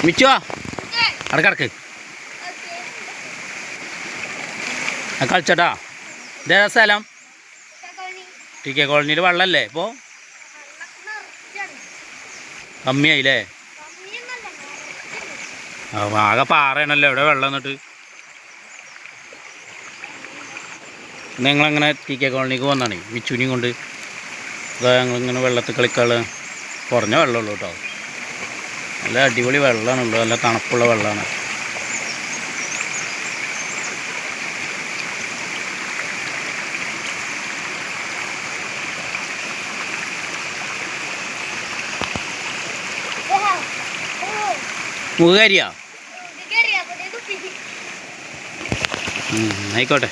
മിച്ചോ അടക്കടക്ക് കളിച്ചോട്ടാ. ഇതേതാ സ്ഥലം? T K കോളനിയിൽ വെള്ളമല്ലേ ഇപ്പോൾ? കമ്മിയായില്ലേ? ആകെ പാറയാണല്ലോ എവിടെ വെള്ളം. എന്നിട്ട് ഞങ്ങളങ്ങനെ ടി കെ കോളനിക്ക് വന്നാണ് മിച്ചുവിനെയും കൊണ്ട്. അതാ ഞങ്ങളിങ്ങനെ വെള്ളത്തിൽ കളിക്കാനുള്ള കുറഞ്ഞ വെള്ളമുള്ളൂ കേട്ടോ. നല്ല അടിപൊളി വെള്ളമാണുള്ളത്, നല്ല തണുപ്പുള്ള വെള്ളമാണ്. മുഖകരിയാ ആയിക്കോട്ടെ.